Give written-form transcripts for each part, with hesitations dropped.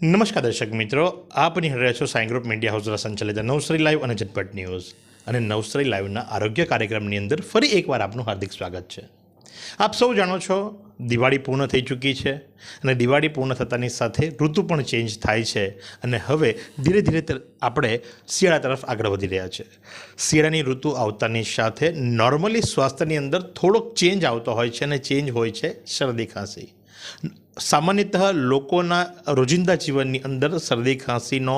નમસ્કાર દર્શક મિત્રો, આપ નિહાળી રહ્યા છો સાઈ ગ્રુપ મીડિયા હાઉસ દ્વારા સંચાલિત નવસારી લાઈવ અને ઝટપટ ન્યૂઝ અને નવસારી લાઈવના આરોગ્ય કાર્યક્રમની અંદર ફરી એકવાર આપનું હાર્દિક સ્વાગત છે। આપ સૌ જાણો છો, દિવાળી પૂર્ણ થઈ ચૂકી છે અને દિવાળી પૂર્ણ થતાની સાથે ઋતુ પણ ચેન્જ થાય છે અને હવે ધીરે ધીરે આપણે શિયાળા તરફ આગળ વધી રહ્યા છે। શિયાળાની ઋતુ આવતાની સાથે નોર્મલી સ્વાસ્થ્યની અંદર થોડોક ચેન્જ આવતો હોય છે અને ચેન્જ હોય છે શરદી ખાંસી। સામાન્યતઃ લોકોના રોજિંદા જીવનની અંદર શરદી ખાંસીનો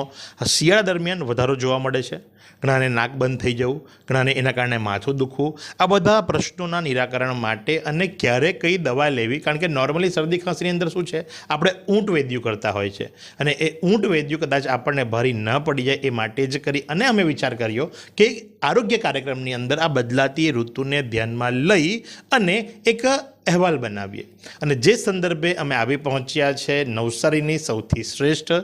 શિયાળા દરમિયાન વધારો જોવા મળે છે। ઘણાને નાક બંધ થઈ જવું, ઘણાને એના કારણે માથું દુખવું, આ બધા પ્રશ્નોના નિરાકરણ માટે અને ક્યારે કઈ દવા લેવી, કારણ કે નોર્મલી શરદી ખાંસીની અંદર શું છે, આપણે ઊંટ વૈદ્યું કરતા હોય છે અને એ ઊંટ વૈદ્યું કદાચ આપણને ભારી ન પડી જાય એ માટે જ કરી અને અમે વિચાર કર્યો કે આરોગ્ય કાર્યક્રમની અંદર આ બદલાતી ઋતુને ધ્યાનમાં લઈ અને એક અહેવાલ બનાવીએ અને જે સંદર્ભે અમે આવી પહોંચ્યા છે નવસારીની સૌથી શ્રેષ્ઠ,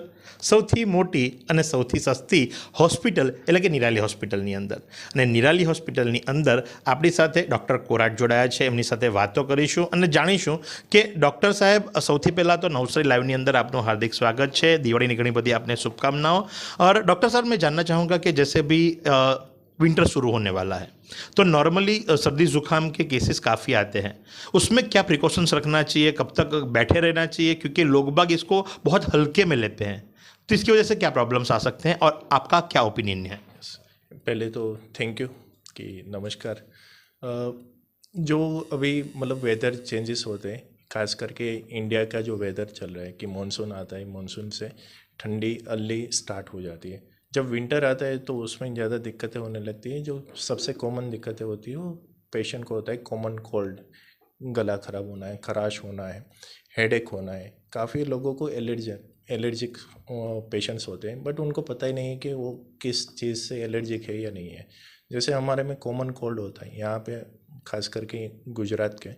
સૌથી મોટી અને સૌથી સસ્તી હોસ્પિટલ એટલે કે નિરાલી હોસ્પિટલની અંદર। અને નિરાલી હોસ્પિટલની અંદર આપણી સાથે ડૉક્ટર કોરાટ જોડાયા છે, એમની સાથે વાતો કરીશું અને જાણીશું કે ડૉક્ટર સાહેબ, સૌથી પહેલાં તો નવસારી લાઈવની અંદર આપનું હાર્दिक स्वागत है। दिवाली घनी बड़ी आपने शुभकामनाओं। और डॉक्टर साहब, मैं जानना चाहूँगा कि जैसे भी विंटर शुरू होने वाला है तो नॉर्मली सर्दी ज़ुकाम के केसेस काफ़ी आते हैं, उसमें क्या प्रिकॉशंस रखना चाहिए, कब तक बैठे रहना चाहिए, क्योंकि लोग बाग इसको बहुत हल्के में लेते हैं, तो इसकी वजह से क्या प्रॉब्लम्स आ सकते हैं और आपका क्या ओपिनियन है? पहले तो थैंक यू कि नमस्कार। जो अभी मतलब वेदर चेंजेस होते हैं, खास करके इंडिया का जो वेदर चल रहा है कि मानसून आता है, मानसून से ठंडी अर्ली स्टार्ट हो जाती है। जब विंटर आता है तो उसमें ज़्यादा दिक्कतें होने लगती हैं। जो सबसे कॉमन दिक्कतें होती है वो पेशेंट को होता है कॉमन कोल्ड, गला ख़राब होना है, खराश होना है, हेडेक होना है। काफ़ी लोगों को एलर्जिक पेशेंट्स होते हैं, बट उनको पता ही नहीं है कि वो किस चीज़ से एलर्जिक है या नहीं है। जैसे हमारे में कॉमन कोल्ड होता है यहाँ पे, खास करके गुजरात के,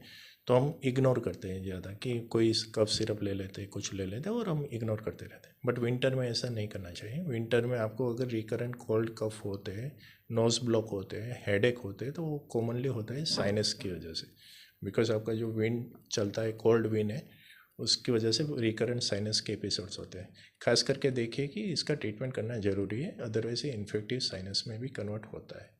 तो हम इग्नोर करते हैं ज़्यादा कि कोई कफ सिरप ले लेते हैं, कुछ ले लेते हैं और हम इग्नोर करते रहते हैं। बट विंटर में ऐसा नहीं करना चाहिए। विंटर में आपको अगर रिकरेंट कोल्ड कफ होते हैं, नोज़ ब्लॉक होते हैं, हेडेक होते हैं, तो वो कॉमनली होता है साइनस की वजह से। बिकॉज आपका जो विंड चलता है, कोल्ड विंड है, उसकी वजह से रिकरेंट साइनस के एपिसोड्स होते हैं। खास करके देखिए कि इसका ट्रीटमेंट करना ज़रूरी है, अदरवाइज ये इन्फेक्टिव साइनस में भी कन्वर्ट होता है।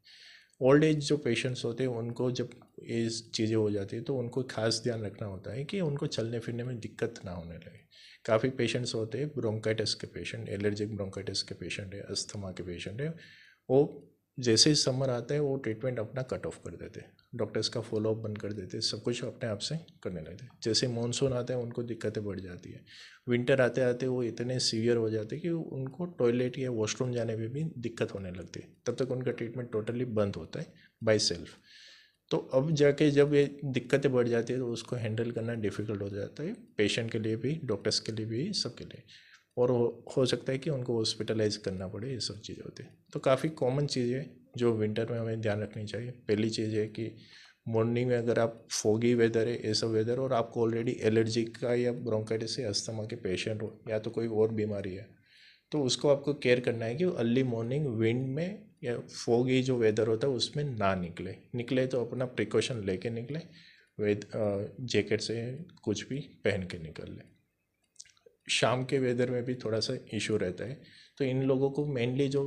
ओल्ड एज जो पेशेंट्स होते हैं उनको जब ये चीज़ें हो जाती है तो उनको खास ध्यान रखना होता है कि उनको चलने फिरने में दिक्कत ना होने लगे। काफ़ी पेशेंट्स होते हैं ब्रोंकाइटिस के पेशेंट, एलर्जिक ब्रोंकाइटिस के पेशेंट है, अस्थमा के पेशेंट है, वो जैसे ही समर आता है वो ट्रीटमेंट अपना कट ऑफ कर देते हैं, डॉक्टर्स का फॉलोअप बंद कर देते हैं, सब कुछ अपने आप से करने लगते हैं। जैसे मानसून आता है उनको दिक्कतें बढ़ जाती है। विंटर आते आते वो इतने सीवियर हो जाते हैं कि उनको टॉयलेट या वॉशरूम जाने में भी दिक्कत होने लगती है। तब तक उनका ट्रीटमेंट टोटली बंद होता है बाय सेल्फ। तो अब जाके जब ये दिक्कतें बढ़ जाती है तो उसको हैंडल करना डिफ़िकल्ट हो जाता है, पेशेंट के लिए भी, डॉक्टर्स के लिए भी, सबके लिए। और हो सकता है कि उनको हॉस्पिटलाइज करना पड़े, ये सब चीज़ें होती हैं। तो काफ़ी कॉमन चीज़ें जो विंटर में हमें ध्यान रखनी चाहिए। पहली चीज़ है कि मॉर्निंग में अगर आप फोगी वेदर है, ऐसा वेदर, और आपको ऑलरेडी एलर्जी का या ब्रोंकाइटिस या अस्थमा के पेशेंट हो या तो कोई और बीमारी है, तो उसको आपको केयर करना है कि अर्ली मॉर्निंग विंड में या फोगी जो वेदर होता है उसमें ना निकले तो अपना प्रिकॉशन लेके निकले, जैकेट से कुछ भी पहन के निकल ले। शाम के वेदर में भी थोड़ा सा इशू रहता है, तो इन लोगों को मेनली जो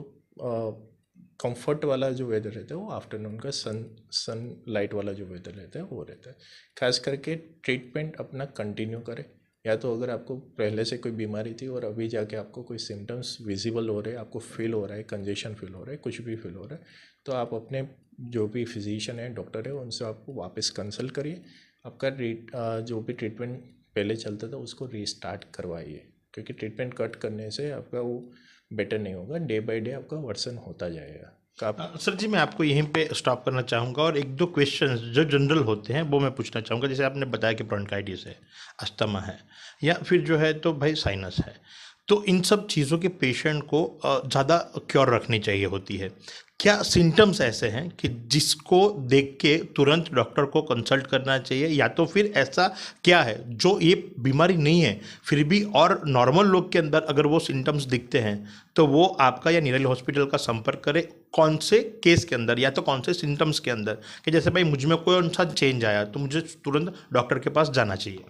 कंफर्ट वाला जो वेदर रहता है वो आफ्टरनून का सन लाइट वाला जो वेदर रहता है वो रहता है। खास करके ट्रीटमेंट अपना कंटिन्यू करें, या तो अगर आपको पहले से कोई बीमारी थी और अभी जाके आपको कोई सिम्टम्स विजिबल हो रहे हैं, आपको फील हो रहा है, कंजेशन फील हो रहा है, कुछ भी फील हो रहा है, तो आप अपने जो भी फिजिशियन है, डॉक्टर है, उनसे आपको वापस कंसल्ट करिए। आपका जो भी ट्रीटमेंट पहले चलता था उसको रीस्टार्ट करवाइए, क्योंकि ट्रीटमेंट कट करने से आपका वो बेटर नहीं होगा, डे बाय डे आपका वर्सन होता जाएगा। सर जी, मैं आपको यहीं पे स्टॉप करना चाहूँगा और एक दो क्वेश्चंस जो जनरल होते हैं वो मैं पूछना चाहूँगा। जैसे आपने बताया कि ब्रोंकाइटिस है, अस्थमा है, या फिर जो है तो भाई साइनस है, तो इन सब चीज़ों के पेशेंट को ज़्यादा क्योर रखनी चाहिए होती है। क्या सिम्टम्स ऐसे हैं कि जिसको देख के तुरंत डॉक्टर को कंसल्ट करना चाहिए, या तो फिर ऐसा क्या है जो ये बीमारी नहीं है फिर भी और नॉर्मल लोग के अंदर अगर वो सिम्टम्स दिखते हैं तो वो आपका या निराली हॉस्पिटल का संपर्क करे, कौन से केस के अंदर या तो कौन से सिम्टम्स के अंदर, कि जैसे भाई मुझ में कोई सा चेंज आया तो मुझे तुरंत डॉक्टर के पास जाना चाहिए?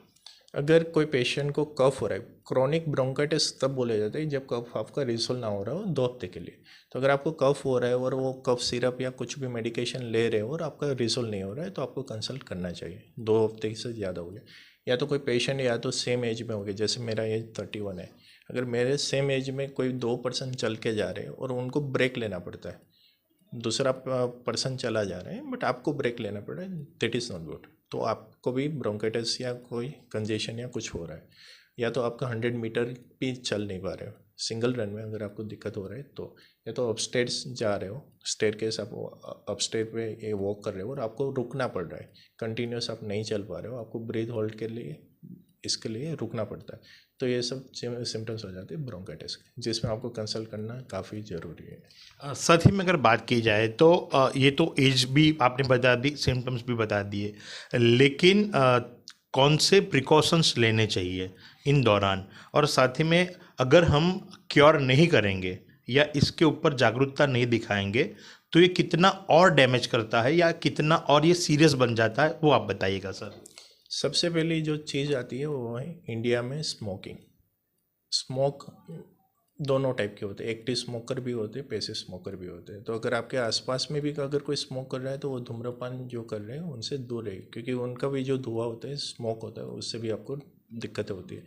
अगर कोई पेशेंट को कफ हो रहा है, क्रॉनिक ब्रोंकाइटिस तब बोले जाते हैं जब कफ आपका रिजोल्व ना हो रहा हो 2 हफ्ते के लिए। तो अगर आपको कफ हो रहा है और वो कफ सिरप या कुछ भी मेडिकेशन ले रहे हो और आपका रिजोल्व नहीं हो रहा है तो आपको कंसल्ट करना चाहिए। 2 हफ्ते से ज़्यादा हो गया, या तो कोई पेशेंट या तो सेम एज में हो गया, जैसे मेरा एज 31 है, अगर मेरे सेम एज में कोई 2 पर्सन चल के जा रहे हैं और उनको ब्रेक लेना पड़ता है, दूसरा पर्सन चला जा रहा है बट आपको ब्रेक लेना पड़ रहा है, दैट इज़ नॉट गुड। तो आपको भी ब्रोंकाइटिस या कोई कंजेशन या कुछ हो रहा है, या तो आपका 100 मीटर भी चल नहीं पा रहे हो सिंगल रन में, अगर आपको दिक्कत हो रहा है तो, या तो अपस्टेयर्स जा रहे हो, स्टेयरकेस आप अपस्टेयर पे ये वॉक कर रहे हो और आपको रुकना पड़ रहा है, कंटिन्यूस आप नहीं चल पा रहे हो, आपको ब्रीथ होल्ड के लिए इसके लिए रुकना पड़ता है, तो ये सब सिम्टम्स हो जाते हैं ब्रोंकाइटिस के, जिसमें आपको कंसल्ट करना काफ़ी ज़रूरी है। साथ ही में अगर बात की जाए तो ये तो एज भी आपने बता दी, सिम्टम्स भी बता दिए, लेकिन कौन से प्रिकॉशंस लेने चाहिए इन दौरान, और साथ ही में अगर हम क्योर नहीं करेंगे या इसके ऊपर जागरूकता नहीं दिखाएंगे तो ये कितना और डैमेज करता है या कितना और ये सीरियस बन जाता है, वो आप बताइएगा सर। सबसे पहली जो चीज़ आती है वो है इंडिया में स्मोकिंग। स्मोक दोनों टाइप के होते हैं, एक्टिव स्मोकर भी होते हैं, पैसिव स्मोकर भी होते हैं। तो अगर आपके आसपास में भी अगर कोई स्मोक कर रहा है तो वो धूम्रपान जो कर रहे हैं उनसे दूर रहे, क्योंकि उनका भी जो धुआं होता है, स्मोक होता है, उससे भी आपको दिक्कतें होती है।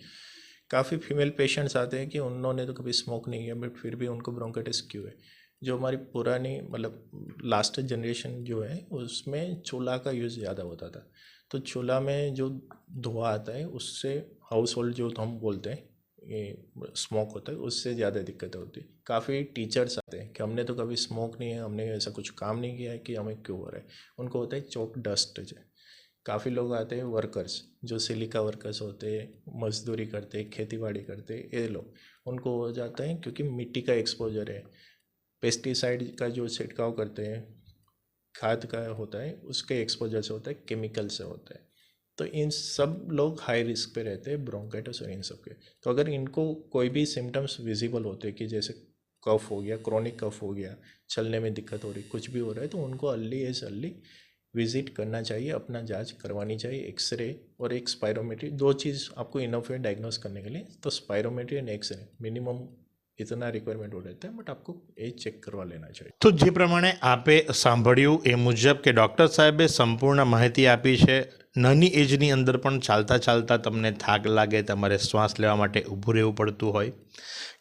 काफ़ी फीमेल पेशेंट्स आते हैं कि उन्होंने तो कभी स्मोक नहीं किया बट फिर भी उनको ब्रोंकाइटिस क्यों है। जो हमारी पुरानी मतलब लास्ट जनरेशन जो है उसमें चूल्हा का यूज़ ज़्यादा होता था, तो चूल्हा में जो धुआं आता है उससे हाउस होल्ड जो हम बोलते हैं ये स्मोक होता है, उससे ज़्यादा दिक्कत होती है। काफ़ी टीचर्स आते हैं कि हमने तो कभी स्मोक नहीं है, हमने ऐसा कुछ काम नहीं किया है कि हमें क्यों हो रहा है, उनको होता है चौक डस्ट। काफ़ी लोग आते हैं वर्कर्स, जो सिलिका वर्कर्स होते हैं, मजदूरी करते हैं, खेती बाड़ी करते हैं, ये लोग, उनको हो जाता है क्योंकि मिट्टी का एक्सपोजर है, पेस्टिसाइड का जो छिड़काव करते हैं, खाद का होता है, उसके एक्सपोजर से होता है, केमिकल से होता है। तो इन सब लोग हाई रिस्क पे रहते हैं ब्रोंकाइटिस और इन सब के। तो अगर इनको कोई भी सिम्टम्स विजिबल होते हैं कि जैसे कफ हो गया, क्रॉनिक कफ हो गया, चलने में दिक्कत हो रही, कुछ भी हो रहा है, तो उनको अर्ली एज अर्ली विजिट करना चाहिए, अपना जांच करवानी चाहिए, एक्सरे और एक स्पायरोमेट्री, 2 चीज़ आपको इनफ है डायग्नोस करने के लिए। तो स्पायरोमेट्री एंड एक्सरे मिनिमम इतना रिक्वायरमेंट हो रहता है, बट आपको एज चेक करवा लेना चाहिए। તો જે પ્રમાણે આપે સાંભળ્યું એ મુજબ કે ડૉક્ટર સાહેબે સંપૂર્ણ માહિતી આપી છે, નાની એજની અંદર પણ ચાલતા ચાલતા તમને થાક લાગે, તમારે શ્વાસ લેવા માટે ઊભું રહેવું પડતું હોય,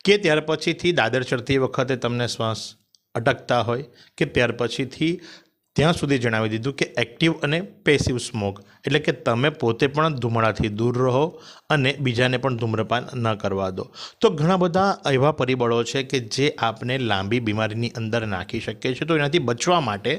કે ત્યાર પછીથી દાદર ચડતી વખતે તમને શ્વાસ અટકતા હોય, કે ત્યાર પછીથી ત્યાં સુધી જણાવી દીધું કે એક્ટિવ અને પેસિવ સ્મોક એટલે કે તમે પોતે પણ ધૂમાડાથી દૂર રહો અને બીજાને પણ ધૂમ્રપાન ન કરવા દો. તો ઘણા બધા એવા પરિબળો છે કે જે આપને લાંબી બીમારીની અંદર નાખી શકે છે. તો એનાથી બચવા માટે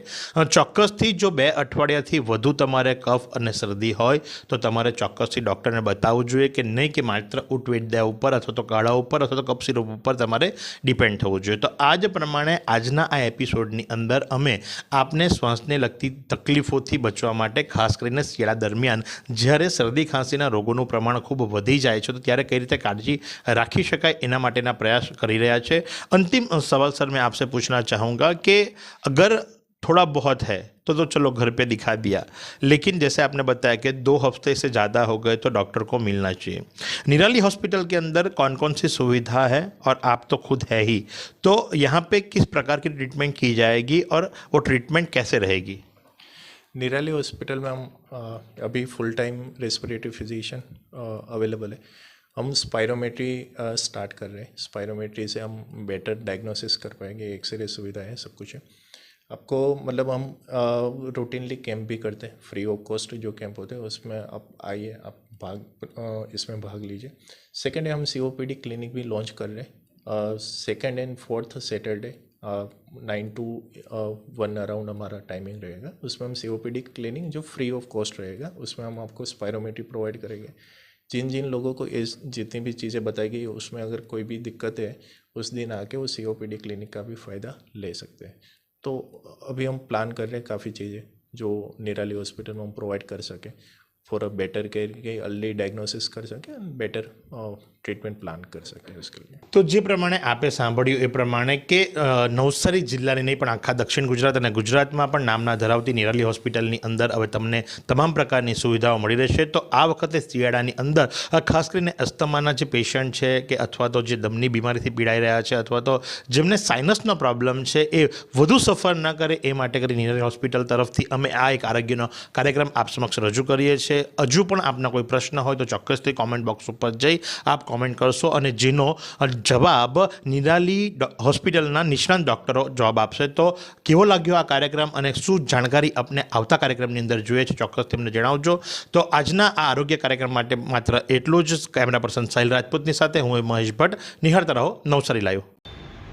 ચોક્કસથી જો 2 અઠવાડિયાથી વધુ તમારે કફ અને શરદી હોય તો તમારે ચોક્કસથી ડૉક્ટરને બતાવવું જોઈએ, કે નહીં કે માત્ર ઉટવેદ્યા ઉપર અથવા તો કાળા ઉપર અથવા તો કફ સિરપ ઉપર તમારે ડિપેન્ડ થવું જોઈએ. તો આ જ પ્રમાણે આજના આ એપિસોડની અંદર અમે આપને શ્વાસને લગતી તકલીફોથી બચવા માટે, ખાસ કરીને શિયાળા દરમિયાન જ્યારે શરદી ખાંસીના રોગોનું પ્રમાણ ખૂબ વધી જાય છે, તો ત્યારે કઈ રીતે કાળજી રાખી શકાય એના માટેના પ્રયાસ કરી રહ્યા છે. अंतिम सवाल सर मैं आपसे पूछना चाहूँगा कि अगर थोड़ा बहुत है तो चलो घर पे दिखा दिया, लेकिन जैसे आपने बताया कि 2 हफ्ते से ज़्यादा हो गए तो डॉक्टर को मिलना चाहिए. निराली हॉस्पिटल के अंदर कौन कौन सी सुविधा है, और आप तो खुद है ही, तो यहाँ पे किस प्रकार की ट्रीटमेंट की जाएगी और वो ट्रीटमेंट कैसे रहेगी? निराली हॉस्पिटल में हम अभी full time respiratory physician available है। हम स्पायरोमेट्री स्टार्ट कर रहे हैं, स्पायरोमेट्री से हम बेटर डायग्नोसिस कर पाएंगे, एक्सरे सुविधा है, सब कुछ है। आपको मतलब हम रूटीनली कैंप भी करते हैं, फ्री ऑफ कॉस्ट जो कैंप होते हैं उसमें आप आइए, आप इसमें भाग लीजिए। सेकेंड है हम COPD क्लिनिक भी लॉन्च कर रहे हैं, 2nd and 4th Saturday 9 to 1 around हमारा टाइमिंग रहेगा। उसमें हम COPD क्लिनिक जो फ्री ऑफ कॉस्ट रहेगा, उसमें हम आपको स्पायरोमेट्री प्रोवाइड करेंगे। जिन जिन लोगों को इस जितनी भी चीज़ें बताई गई उसमें अगर कोई भी दिक्कत है, उस दिन आके वो COPD क्लिनिक का भी फ़ायदा ले सकते हैं। तो अभी हम प्लान कर रहे हैं काफ़ी चीज़ें जो निराली हॉस्पिटल में हम प्रोवाइड कर सकें फॉर अ बेटर केयर, के अर्ली डायग्नोसिस कर सकें एंड बेटर ट्रीटमेंट प्लान कर सकें उसके लिए। તો જે પ્રમાણે આપે સાંભળ્યું એ પ્રમાણે કે નવસારી જિલ્લાની નહીં પણ આખા દક્ષિણ ગુજરાત અને ગુજરાતમાં પણ નામના ધરાવતી નિરાલી હોસ્પિટલની અંદર હવે તમને તમામ પ્રકારની સુવિધાઓ મળી રહેશે. તો આ વખતે શિયાળાની અંદર ખાસ કરીને અસ્થમાના જે પેશન્ટ છે કે અથવા તો જે દમની બીમારીથી પીડાઈ રહ્યા છે અથવા તો જેમને સાઇનસનો પ્રોબ્લેમ છે એ વધુ સફર ન કરે એ માટે કરી નિરાલી હોસ્પિટલ તરફથી અમે આ એક આરોગ્યનો કાર્યક્રમ આપ સમક્ષ રજૂ કરીએ છીએ. હજુ પણ આપના કોઈ પ્રશ્ન હોય તો ચોક્કસથી કોમેન્ટ બોક્સ ઉપર જઈ આપ કોમેન્ટ કરશો અને જેનો જવાબ નિરાલી હોસ્પિટલના નિષ્ણાંત ડૉક્ટરો જવાબ આપશે. તો કેવો લાગ્યો આ કાર્યક્રમ અને શું જાણકારી આપને આવતા કાર્યક્રમની અંદર જોઈએ છે ચોક્કસ તેમને જણાવજો. તો આજના આ આરોગ્ય કાર્યક્રમ માટે માત્ર એટલું જ. કેમેરા પર્સન સાહિલ રાજપૂતની સાથે હું મહેશ ભટ્ટ. નિહાળતા રહો નવસારી લાઈવ.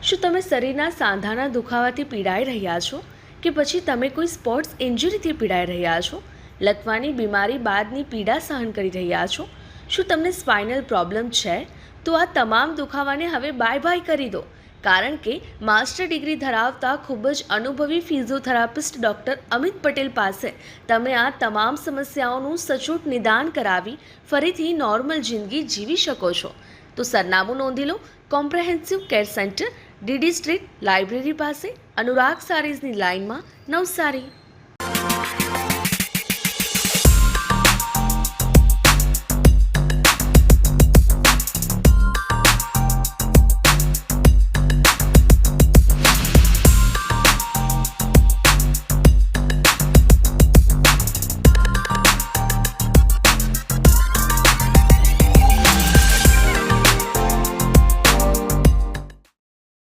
શું તમે શરીરના સાંધાના દુખાવાથી પીડાઈ રહ્યા છો કે પછી તમે કોઈ સ્પોર્ટ્સ ઇન્જરીથી પીડાઈ રહ્યા છો? લકવાની બીમારી બાદની પીડા સહન કરી રહ્યા છો? શું તમને સ્પાઇનલ પ્રોબ્લેમ છે? તો આ તમામ દુખાવાને હવે બાય બાય કરી દો, કારણ કે માસ્ટર ડિગ્રી ધરાવતા ખૂબ જ અનુભવી ફિઝિયોથેરાપિસ્ટ ડૉક્ટર અમિત પટેલ પાસે તમે આ તમામ સમસ્યાઓનું સચોટ નિદાન કરાવી ફરીથી નોર્મલ જિંદગી જીવી શકો છો. તો સરનામું નોંધી લો. Comprehensive care centre, DD street, library પાસે, અનુરાગ સારીઝની લાઇનમાં, નવસારી.